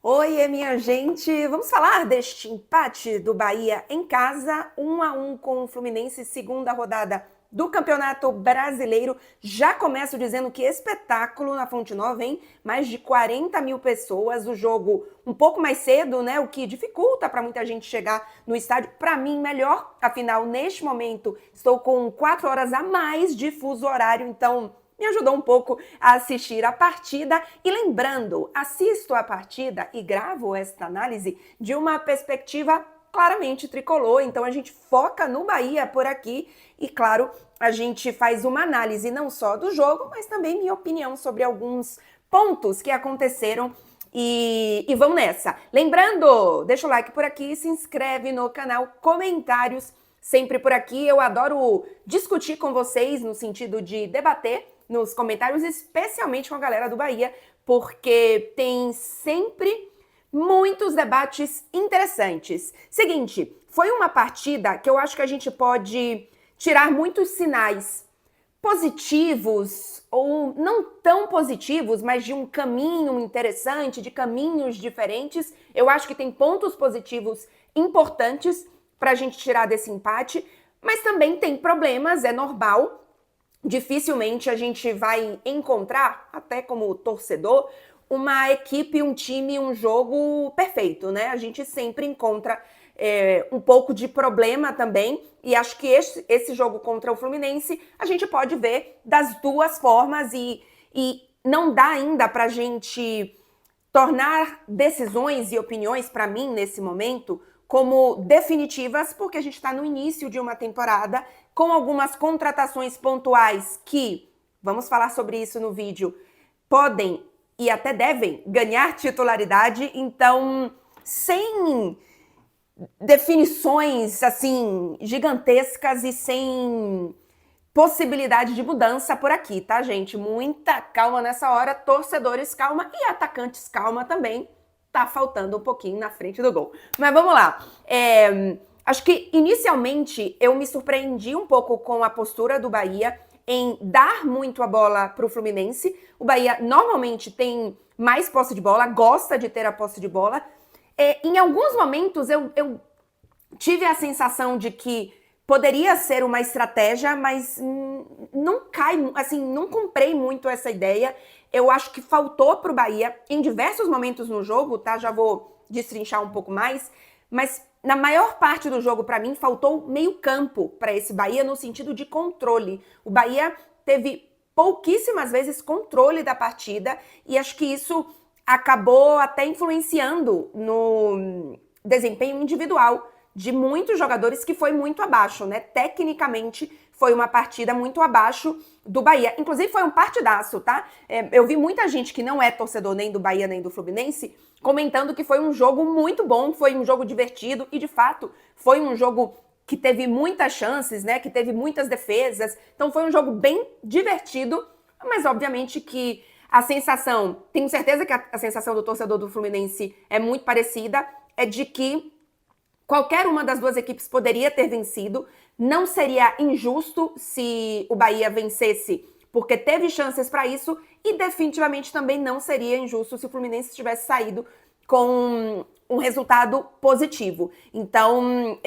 Oiê, minha gente! Vamos falar deste empate do Bahia em casa, 1-1 com o Fluminense, segunda rodada do Campeonato Brasileiro. Já começo dizendo que espetáculo na Fonte Nova, hein? Mais de 40 mil pessoas, o jogo um pouco mais cedo, né? O que dificulta para muita gente chegar no estádio. Para mim, melhor, afinal, neste momento, estou com 4 horas a mais de fuso horário, então me ajudou um pouco a assistir a partida. E lembrando, assisto a partida e gravo esta análise de uma perspectiva claramente tricolor, então a gente foca no Bahia por aqui e, claro, a gente faz uma análise não só do jogo, mas também minha opinião sobre alguns pontos que aconteceram e vamos nessa. Lembrando, deixa o like por aqui, se inscreve no canal, comentários sempre por aqui. Eu adoro discutir com vocês no sentido de debater nos comentários, especialmente com a galera do Bahia, porque tem sempre muitos debates interessantes. Seguinte, foi uma partida que eu acho que a gente pode tirar muitos sinais positivos ou não tão positivos, mas de um caminho interessante, de caminhos diferentes. Eu acho que tem pontos positivos importantes para a gente tirar desse empate, mas também tem problemas, é normal. Dificilmente a gente vai encontrar, até como torcedor, uma equipe, um time, um jogo perfeito, né? A gente sempre encontra um pouco de problema também, e acho que esse jogo contra o Fluminense a gente pode ver das duas formas e não dá ainda pra gente tornar decisões e opiniões, para mim, nesse momento, como definitivas, porque a gente está no início de uma temporada com algumas contratações pontuais que, vamos falar sobre isso no vídeo, podem e até devem ganhar titularidade. Então, sem definições assim gigantescas e sem possibilidade de mudança por aqui, tá, gente? Muita calma nessa hora, torcedores, calma, e atacantes, calma também. Tá faltando um pouquinho na frente do gol. Mas vamos lá. Acho que, inicialmente, eu me surpreendi um pouco com a postura do Bahia em dar muito a bola para o Fluminense. O Bahia normalmente tem mais posse de bola, gosta de ter a posse de bola. Em alguns momentos, eu tive a sensação de que poderia ser uma estratégia, mas não comprei muito essa ideia. Eu acho que faltou para o Bahia em diversos momentos no jogo, tá? Já vou destrinchar um pouco mais, mas na maior parte do jogo, para mim, faltou meio campo para esse Bahia no sentido de controle. O Bahia teve pouquíssimas vezes controle da partida e acho que isso acabou até influenciando no desempenho individual de muitos jogadores, que foi muito abaixo, né? Tecnicamente, foi uma partida muito abaixo do Bahia. Inclusive, foi um partidaço, tá? Eu vi muita gente que não é torcedor nem do Bahia nem do Fluminense comentando que foi um jogo muito bom, foi um jogo divertido, e de fato, foi um jogo que teve muitas chances, né? Que teve muitas defesas. Então, foi um jogo bem divertido, mas obviamente que a sensação, tenho certeza que a sensação do torcedor do Fluminense é muito parecida, é de que qualquer uma das duas equipes poderia ter vencido. Não seria injusto se o Bahia vencesse, porque teve chances para isso, e definitivamente também não seria injusto se o Fluminense tivesse saído com um resultado positivo. Então,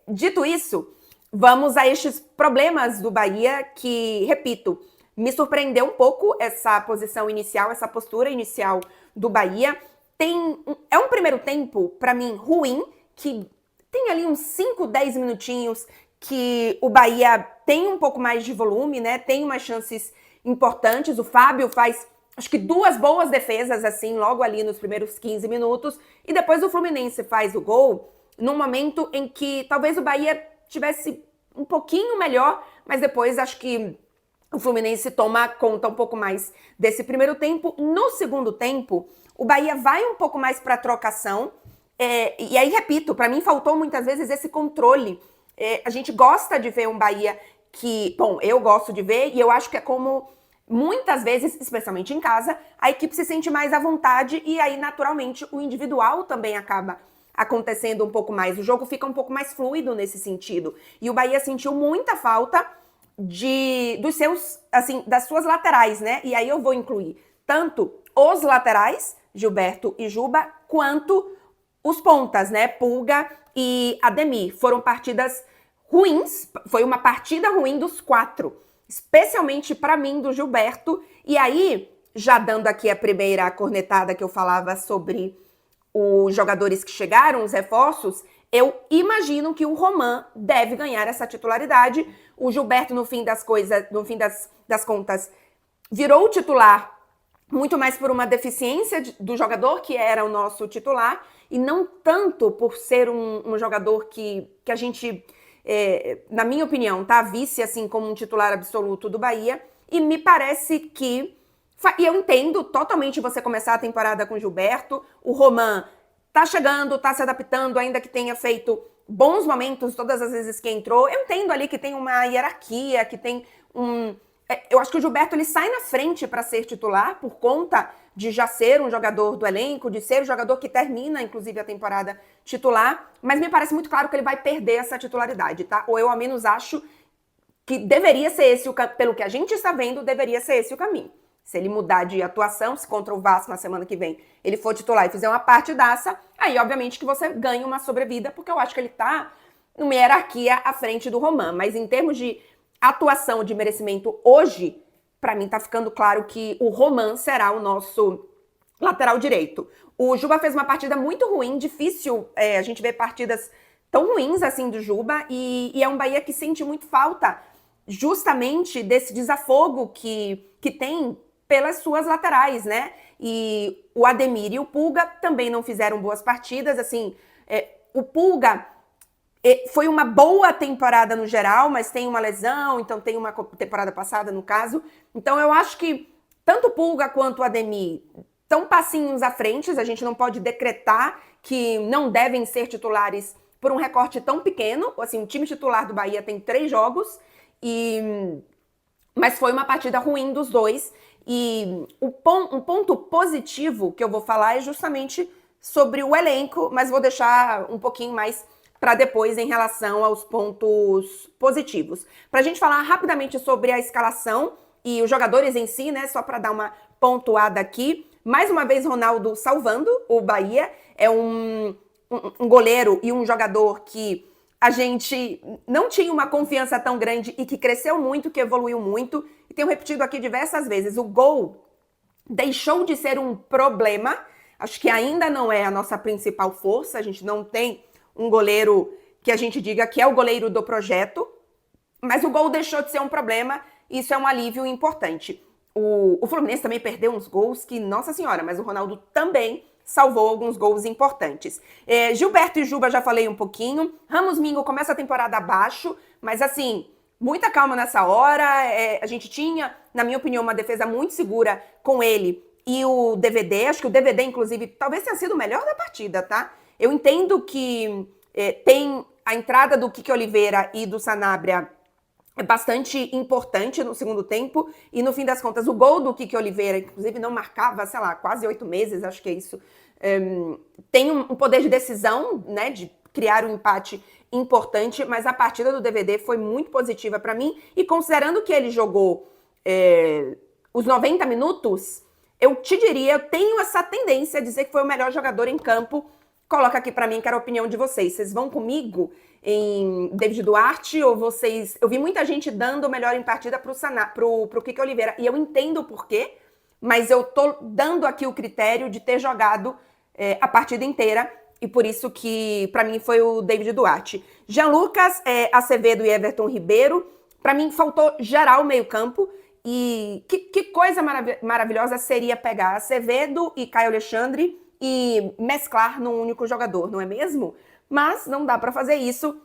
dito isso, vamos a estes problemas do Bahia que, repito, me surpreendeu um pouco essa posição inicial, essa postura inicial do Bahia. É um primeiro tempo, para mim, ruim, que tem ali uns 5, 10 minutinhos que o Bahia tem um pouco mais de volume, né? Tem umas chances importantes. O Fábio faz, acho que 2 boas defesas, assim, logo ali nos primeiros 15 minutos. E depois o Fluminense faz o gol num momento em que talvez o Bahia tivesse um pouquinho melhor, mas depois acho que o Fluminense toma conta um pouco mais desse primeiro tempo. No segundo tempo, o Bahia vai um pouco mais para a trocação. E aí, repito, para mim faltou muitas vezes esse controle. A gente gosta de ver um Bahia que, bom, eu gosto de ver, e eu acho que é como muitas vezes, especialmente em casa, a equipe se sente mais à vontade, e aí, naturalmente, o individual também acaba acontecendo um pouco mais. O jogo fica um pouco mais fluido nesse sentido. E o Bahia sentiu muita falta dos seus, assim, das suas laterais, né? E aí eu vou incluir tanto os laterais, Gilberto e Juba, quanto os pontas, né? Pulga e Ademir. Foram partidas ruins, foi uma partida ruim dos 4, especialmente para mim, do Gilberto. E aí, já dando aqui a primeira cornetada que eu falava sobre os jogadores que chegaram, os reforços, eu imagino que o Romain deve ganhar essa titularidade. O Gilberto, no fim das contas, virou o titular muito mais por uma deficiência do jogador que era o nosso titular e não tanto por ser um jogador que a gente, na minha opinião, tá, visse assim como um titular absoluto do Bahia. E me parece que... E eu entendo totalmente você começar a temporada com o Gilberto. O Romain tá chegando, tá se adaptando, ainda que tenha feito bons momentos todas as vezes que entrou. Eu entendo ali que tem uma hierarquia, que tem eu acho que o Gilberto ele sai na frente para ser titular por conta de já ser um jogador do elenco, de ser o jogador que termina, inclusive, a temporada titular, mas me parece muito claro que ele vai perder essa titularidade, tá? Ou eu, ao menos, acho que deveria ser esse, pelo que a gente está vendo, deveria ser esse o caminho. Se ele mudar de atuação, se contra o Vasco na semana que vem ele for titular e fizer uma partidaça, aí, obviamente, que você ganha uma sobrevida, porque eu acho que ele tá numa hierarquia à frente do Romain, mas em termos de atuação de merecimento hoje, para mim tá ficando claro que o Romain será o nosso lateral direito. O Juba fez uma partida muito ruim, difícil a gente ver partidas tão ruins assim do Juba, e é um Bahia que sente muito falta justamente desse desafogo que tem pelas suas laterais, né? E o Ademir e o Pulga também não fizeram boas partidas, assim, o Pulga... Foi uma boa temporada no geral, mas tem uma lesão, então tem uma temporada passada, no caso. Então eu acho que tanto o Pulga quanto o Ademir estão passinhos à frente. A gente não pode decretar que não devem ser titulares por um recorte tão pequeno. Assim, o time titular do Bahia tem 3 jogos, mas foi uma partida ruim dos dois. E um ponto positivo que eu vou falar é justamente sobre o elenco, mas vou deixar um pouquinho mais para depois em relação aos pontos positivos. Para a gente falar rapidamente sobre a escalação e os jogadores em si, né, só para dar uma pontuada aqui, mais uma vez Ronaldo salvando o Bahia, é um goleiro e um jogador que a gente não tinha uma confiança tão grande e que cresceu muito, que evoluiu muito, e tenho repetido aqui diversas vezes, o gol deixou de ser um problema, acho que ainda não é a nossa principal força, a gente não tem um goleiro que a gente diga que é o goleiro do projeto, mas o gol deixou de ser um problema, e isso é um alívio importante. O Fluminense também perdeu uns gols que, nossa senhora, mas o Ronaldo também salvou alguns gols importantes. Gilberto e Juba já falei um pouquinho, Ramos Mingo começa a temporada abaixo, mas assim, muita calma nessa hora, a gente tinha, na minha opinião, uma defesa muito segura com ele e o DVD, acho que o DVD, inclusive, talvez tenha sido o melhor da partida, tá? Eu entendo que tem a entrada do Kiki Oliveira e do Sanabria é bastante importante no segundo tempo, e no fim das contas o gol do Kiki Oliveira, inclusive não marcava, sei lá, quase 8 meses, acho que é isso, tem um poder de decisão, né, de criar um empate importante, mas a partida do DVD foi muito positiva para mim, e considerando que ele jogou os 90 minutos, eu te diria, eu tenho essa tendência a dizer que foi o melhor jogador em campo. Coloca aqui pra mim, que era a opinião de vocês. Vocês vão comigo em David Duarte ou vocês... Eu vi muita gente dando o melhor em partida pro Kiki Oliveira. E eu entendo o porquê, mas eu tô dando aqui o critério de ter jogado a partida inteira. E por isso que, pra mim, foi o David Duarte. Jean Lucas, Acevedo e Everton Ribeiro. Pra mim, faltou geral meio campo. E que coisa maravilhosa seria pegar Acevedo e Caio Alexandre e mesclar num único jogador, não é mesmo? Mas não dá para fazer isso.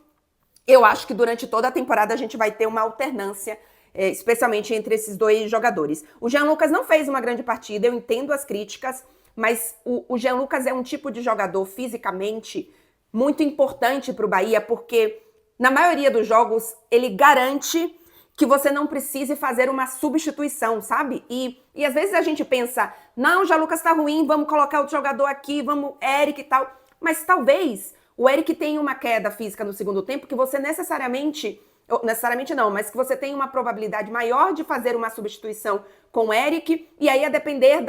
Eu acho que durante toda a temporada a gente vai ter uma alternância, especialmente entre esses dois jogadores. O Jean Lucas não fez uma grande partida, eu entendo as críticas, mas o Jean Lucas é um tipo de jogador fisicamente muito importante para o Bahia, porque na maioria dos jogos ele garante que você não precise fazer uma substituição, sabe? E às vezes a gente pensa, não, o Jean Lucas tá ruim, vamos colocar outro jogador aqui, vamos, Eric e tal. Mas talvez o Eric tenha uma queda física no segundo tempo que você necessariamente necessariamente não, mas que você tem uma probabilidade maior de fazer uma substituição com o Eric, e aí a depender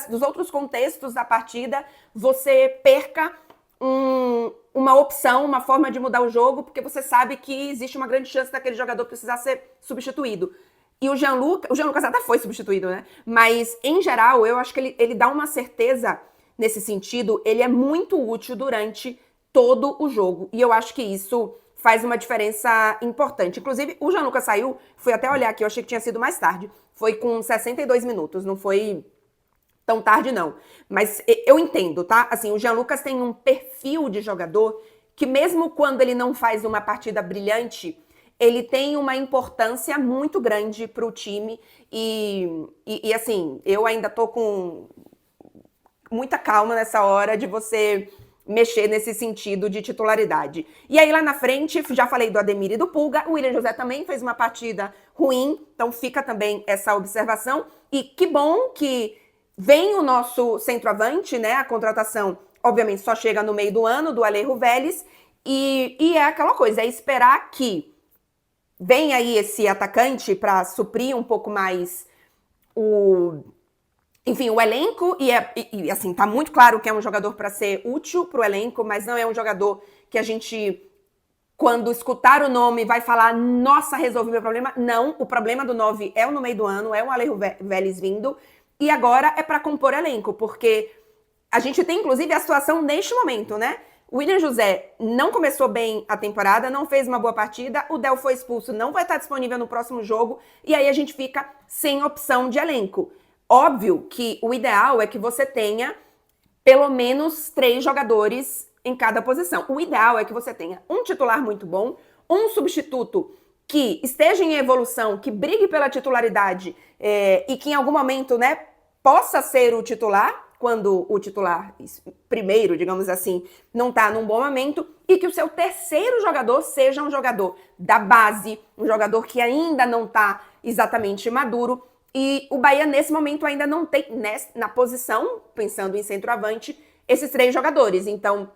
dos outros contextos da partida, você perca uma opção, uma forma de mudar o jogo, porque você sabe que existe uma grande chance daquele jogador precisar ser substituído. E o Jean Lucas até foi substituído, né? Mas, em geral, eu acho que ele dá uma certeza nesse sentido, ele é muito útil durante todo o jogo. E eu acho que isso faz uma diferença importante. Inclusive, o Jean Lucas saiu, fui até olhar aqui, eu achei que tinha sido mais tarde. Foi com 62 minutos, não foi tão tarde, não. Mas eu entendo, tá? Assim, o Jean Lucas tem um perfil de jogador que mesmo quando ele não faz uma partida brilhante, ele tem uma importância muito grande para o time. E assim, eu ainda tô com muita calma nessa hora de você mexer nesse sentido de titularidade. E aí lá na frente, já falei do Ademir e do Pulga, o William José também fez uma partida ruim, então fica também essa observação. E que bom que vem o nosso centroavante, né? A contratação, obviamente, só chega no meio do ano, do Alejo Vélez, e é aquela coisa, é esperar que vem aí esse atacante para suprir um pouco mais o elenco, e assim, tá muito claro que é um jogador para ser útil pro elenco, mas não é um jogador que a gente, quando escutar o nome, vai falar, nossa, resolvi meu problema. Não, o problema do 9 é o no meio do ano, é o Alejo Vélez vindo, e agora é para compor elenco, porque a gente tem, inclusive, a situação neste momento, né? O William José não começou bem a temporada, não fez uma boa partida, o Del foi expulso, não vai estar disponível no próximo jogo, e aí a gente fica sem opção de elenco. Óbvio que o ideal é que você tenha pelo menos 3 jogadores em cada posição. O ideal é que você tenha um titular muito bom, um substituto que esteja em evolução, que brigue pela titularidade e que em algum momento, né, possa ser o titular, quando o titular primeiro, digamos assim, não está num bom momento, e que o seu terceiro jogador seja um jogador da base, um jogador que ainda não está exatamente maduro. E o Bahia, nesse momento, ainda não tem, na posição, pensando em centroavante, esses 3 jogadores. Então,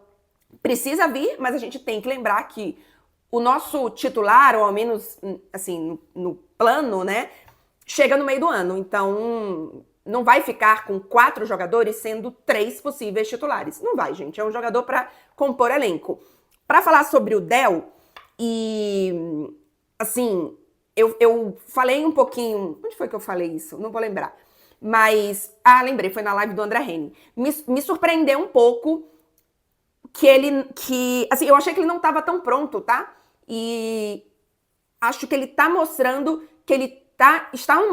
precisa vir, mas a gente tem que lembrar que o nosso titular, ou ao menos, assim, no plano, né, chega no meio do ano. Então, não vai ficar com 4 jogadores sendo 3 possíveis titulares. Não vai, gente. É um jogador para compor elenco. Para falar sobre o Del, e, assim, eu falei um pouquinho... Onde foi que eu falei isso? Não vou lembrar. Mas... lembrei. Foi na live do André Henning. Me surpreendeu um pouco assim, eu achei que ele não estava tão pronto, tá? E acho que ele tá mostrando que ele está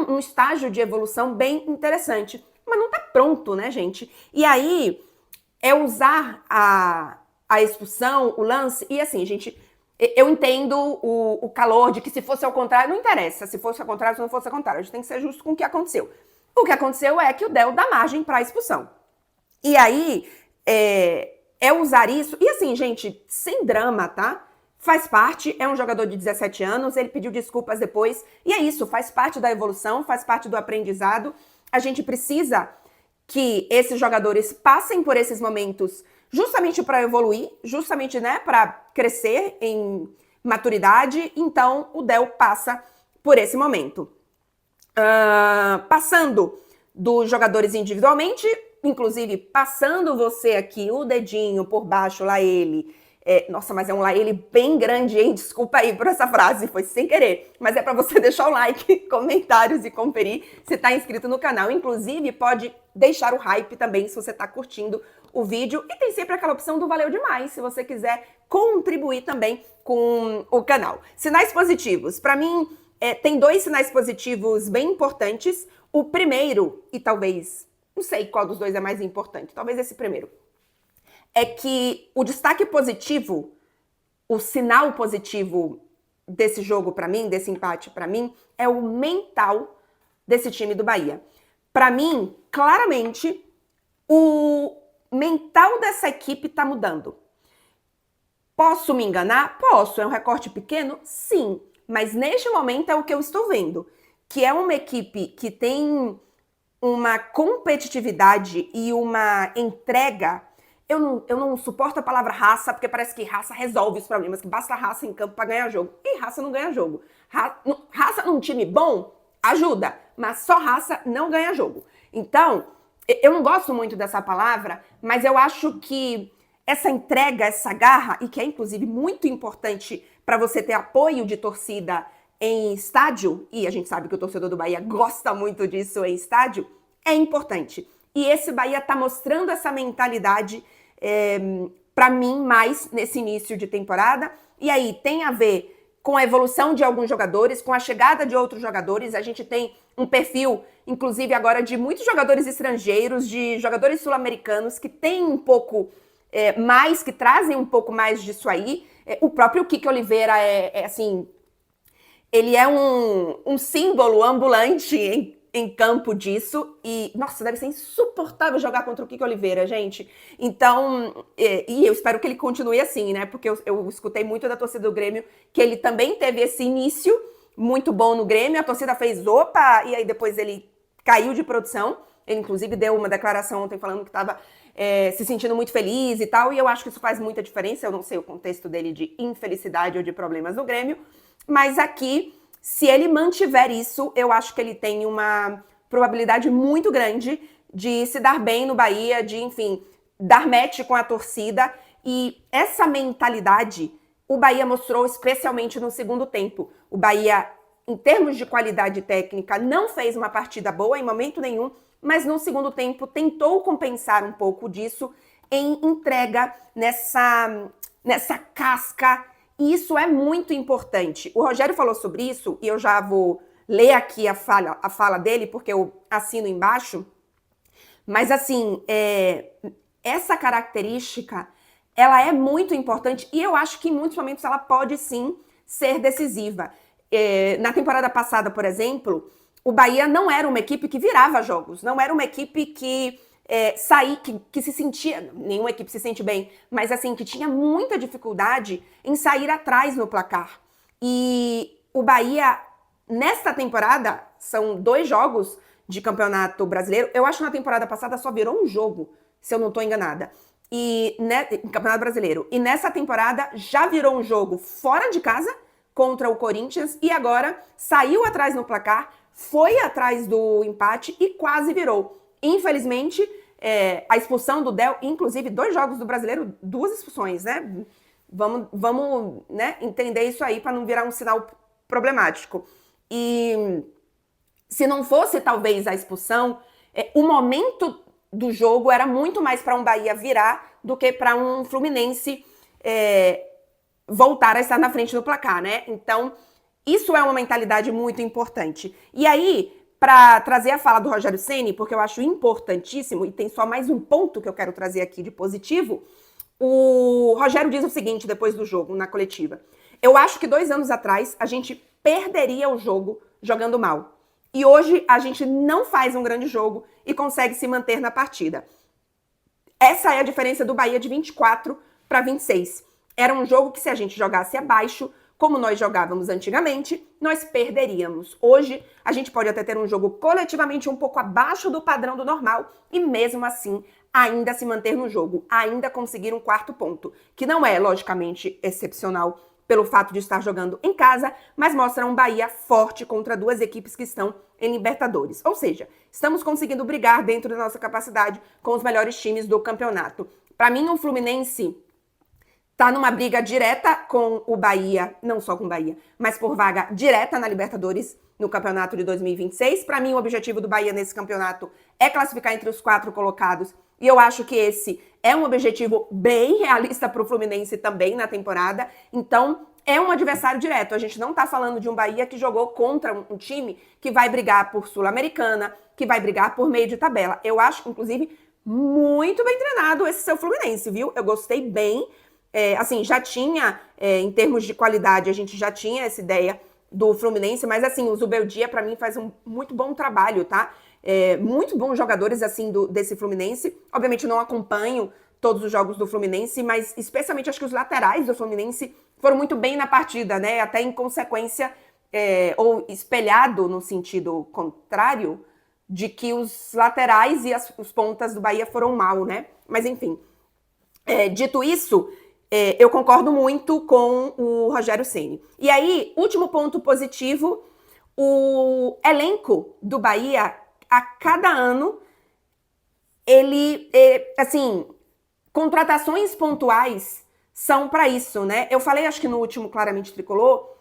num estágio de evolução bem interessante. Mas não tá pronto, né, gente? E aí, é usar a expulsão, o lance... E assim, gente... Eu entendo o calor de que se fosse ao contrário, não interessa. Se fosse ao contrário, se não fosse ao contrário. A gente tem que ser justo com o que aconteceu. O que aconteceu é que o Del dá margem para a expulsão. E aí, é usar isso... E assim, gente, sem drama, tá? Faz parte, é um jogador de 17 anos, ele pediu desculpas depois. E é isso, faz parte da evolução, faz parte do aprendizado. A gente precisa que esses jogadores passem por esses momentos justamente para evoluir, justamente, né, para crescer em maturidade. Então, o Del passa por esse momento. Passando dos jogadores individualmente, inclusive passando você aqui, o dedinho por baixo, lá ele... nossa, mas é um lá ele bem grande, hein? Desculpa aí por essa frase, foi sem querer. Mas é para você deixar o like, comentários e conferir se tá inscrito no canal. Inclusive, pode deixar o hype também se você tá curtindo o vídeo. E tem sempre aquela opção do valeu demais, se você quiser contribuir também com o canal. Sinais positivos. Para mim, tem 2 sinais positivos bem importantes. O primeiro, e talvez, não sei qual dos 2 é mais importante, talvez esse primeiro, é que o destaque positivo, o sinal positivo desse jogo para mim, desse empate para mim, é o mental desse time do Bahia. Para mim, claramente, o mental dessa equipe tá mudando. Posso me enganar? Posso. É um recorte pequeno? Sim. Mas neste momento é o que eu estou vendo, que é uma equipe que tem uma competitividade e uma entrega Eu não suporto a palavra raça, porque parece que raça resolve os problemas, que basta raça em campo pra ganhar jogo. E raça não ganha jogo. Raça num time bom ajuda, mas só raça não ganha jogo. Então, eu não gosto muito dessa palavra, mas eu acho que essa entrega, essa garra, e que é inclusive muito importante para você ter apoio de torcida em estádio, e a gente sabe que o torcedor do Bahia gosta muito disso em estádio, é importante. E esse Bahia tá mostrando essa mentalidade para mim mais nesse início de temporada. E aí tem a ver com a evolução de alguns jogadores, com a chegada de outros jogadores. A gente tem um perfil, inclusive agora, de muitos jogadores estrangeiros, de jogadores sul-americanos que têm um pouco mais, que trazem um pouco mais disso aí. O próprio Kiko Oliveira assim, ele é um símbolo ambulante em campo disso. E, nossa, deve ser insuportável jogar contra o Kiko Oliveira, gente. Então, e eu espero que ele continue assim, né? Porque eu escutei muito da torcida do Grêmio que ele também teve esse início muito bom no Grêmio. A torcida fez opa, e aí depois ele caiu de produção. Ele, inclusive, deu uma declaração ontem falando que estava se sentindo muito feliz e tal. E eu acho que isso faz muita diferença. Eu não sei o contexto dele de infelicidade ou de problemas no Grêmio. Mas aqui, se ele mantiver isso, eu acho que ele tem uma probabilidade muito grande de se dar bem no Bahia, de, enfim, dar match com a torcida. E essa mentalidade, o Bahia mostrou especialmente no segundo tempo. O Bahia, em termos de qualidade técnica, não fez uma partida boa em momento nenhum, mas no segundo tempo tentou compensar um pouco disso em entrega nessa casca. E isso é muito importante. O Rogério falou sobre isso, e eu já vou ler aqui a fala dele, porque eu assino embaixo. Mas, assim, essa característica, ela é muito importante, e eu acho que em muitos momentos ela pode, sim, ser decisiva. Na temporada passada, por exemplo, o Bahia não era uma equipe que virava jogos, não era uma equipe que que se sentia, nenhuma equipe se sente bem, mas assim, que tinha muita dificuldade em sair atrás no placar. E o Bahia, nesta temporada, são 2 jogos de campeonato brasileiro. Eu acho que na temporada passada só virou um jogo, se eu não estou enganada. E em campeonato brasileiro. E nessa temporada já virou um jogo fora de casa contra o Corinthians e agora saiu atrás no placar, foi atrás do empate e quase virou. Infelizmente, a expulsão do Del, inclusive 2 jogos do Brasileiro, 2 expulsões, né? Vamos né, entender isso aí para não virar um sinal problemático. E se não fosse talvez a expulsão, o momento do jogo era muito mais para um Bahia virar do que para um Fluminense voltar a estar na frente do placar, né? Então, isso é uma mentalidade muito importante. E aí, para trazer a fala do Rogério Ceni, porque eu acho importantíssimo, e tem só mais um ponto que eu quero trazer aqui de positivo, o Rogério diz o seguinte depois do jogo, na coletiva. Eu acho que 2 anos atrás a gente perderia o jogo jogando mal. E hoje a gente não faz um grande jogo e consegue se manter na partida. Essa é a diferença do Bahia de 24 para 26. Era um jogo que se a gente jogasse abaixo, como nós jogávamos antigamente, nós perderíamos. Hoje, a gente pode até ter um jogo coletivamente um pouco abaixo do padrão do normal e mesmo assim ainda se manter no jogo, ainda conseguir um 4º ponto, que não é, logicamente, excepcional pelo fato de estar jogando em casa, mas mostra um Bahia forte contra 2 equipes que estão em Libertadores. Ou seja, estamos conseguindo brigar dentro da nossa capacidade com os melhores times do campeonato. Para mim, o Fluminense tá numa briga direta com o Bahia, não só com o Bahia, mas por vaga direta na Libertadores no campeonato de 2026. Para mim, o objetivo do Bahia nesse campeonato é classificar entre os 4 colocados. E eu acho que esse é um objetivo bem realista para o Fluminense também na temporada. Então, é um adversário direto. A gente não tá falando de um Bahia que jogou contra um time que vai brigar por Sul-Americana, que vai brigar por meio de tabela. Eu acho, inclusive, muito bem treinado esse seu Fluminense, viu? Eu gostei bem. Assim, já tinha, em termos de qualidade, a gente já tinha essa ideia do Fluminense, mas assim, o Zubeldia, pra mim, faz um muito bom trabalho, tá? Muito bons jogadores, assim, desse Fluminense. Obviamente, não acompanho todos os jogos do Fluminense, mas especialmente acho que os laterais do Fluminense foram muito bem na partida, né? Até em consequência, ou espelhado no sentido contrário, de que os laterais e os pontas do Bahia foram mal, né? Mas enfim. Dito isso, eu concordo muito com o Rogério Ceni. E aí, último ponto positivo, o elenco do Bahia, a cada ano, assim, contratações pontuais são para isso, né? Eu falei, acho que no último Claramente Tricolor,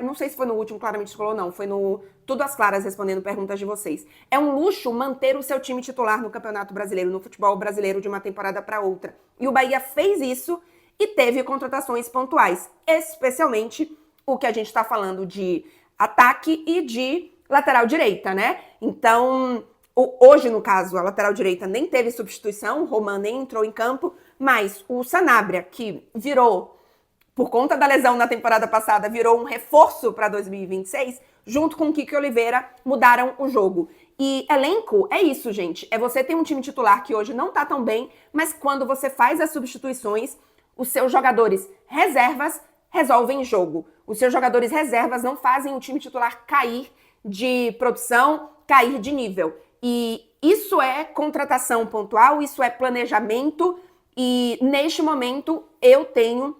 não sei se foi no último Claramente Tricolor, não, foi no Tudo às Claras respondendo perguntas de vocês. É um luxo manter o seu time titular no Campeonato Brasileiro, no futebol brasileiro de uma temporada para outra. E o Bahia fez isso e teve contratações pontuais, especialmente o que a gente está falando de ataque e de lateral direita, né? Então, hoje, no caso, a lateral direita nem teve substituição, o Roman nem entrou em campo, mas o Sanabria, que virou, por conta da lesão na temporada passada, virou um reforço para 2026, junto com o Kiki Oliveira, mudaram o jogo. E elenco é isso, gente. É você ter um time titular que hoje não tá tão bem, mas quando você faz as substituições, os seus jogadores reservas resolvem jogo. Os seus jogadores reservas não fazem o time titular cair de produção, cair de nível. E isso é contratação pontual, isso é planejamento, e neste momento eu tenho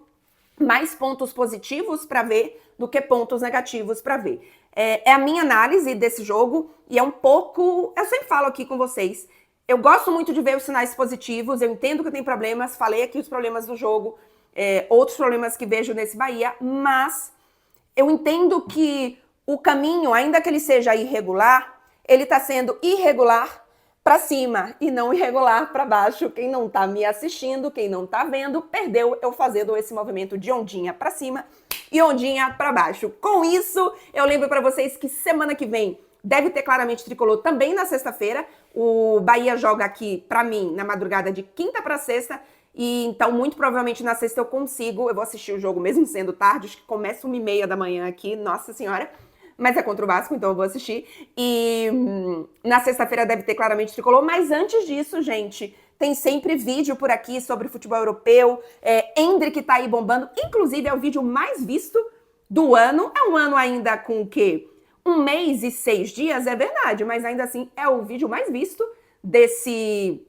mais pontos positivos para ver do que pontos negativos para ver. É a minha análise desse jogo e é um pouco... Eu sempre falo aqui com vocês, eu gosto muito de ver os sinais positivos, eu entendo que tem problemas, falei aqui os problemas do jogo, outros problemas que vejo nesse Bahia, mas eu entendo que o caminho, ainda que ele seja irregular, ele está sendo irregular para cima e não irregular para baixo. Quem não tá me assistindo, quem não tá vendo, perdeu eu fazendo esse movimento de ondinha para cima e ondinha para baixo. Com isso, eu lembro para vocês que semana que vem deve ter Claramente Tricolor também na sexta-feira. O Bahia joga aqui, para mim, na madrugada de quinta para sexta. E então, muito provavelmente na sexta eu vou assistir o jogo mesmo sendo tarde, acho que começa 1h30 da manhã aqui, nossa senhora. Mas é contra o Vasco, então eu vou assistir. E na sexta-feira deve ter Claramente Tricolor. Mas antes disso, gente, tem sempre vídeo por aqui sobre futebol europeu. Endrick tá aí bombando. Inclusive, é o vídeo mais visto do ano. É um ano ainda com o quê? 1 mês e 6 dias, é verdade. Mas ainda assim, é o vídeo mais visto desse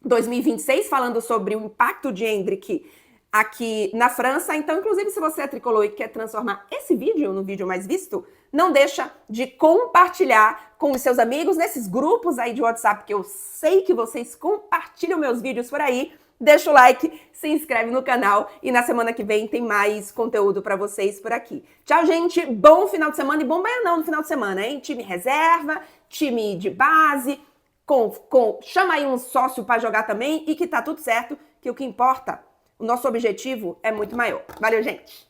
2026, falando sobre o impacto de Endrick aqui na França. Então, inclusive, se você é tricolor e quer transformar esse vídeo no vídeo mais visto, não deixa de compartilhar com os seus amigos nesses grupos aí de WhatsApp, que eu sei que vocês compartilham meus vídeos por aí. Deixa o like, se inscreve no canal e na semana que vem tem mais conteúdo pra vocês por aqui. Tchau, gente. Bom final de semana e bom baianão no final de semana, hein? Time reserva, time de base, chama aí um sócio pra jogar também e que tá tudo certo, que o que importa, o nosso objetivo é muito maior. Valeu, gente!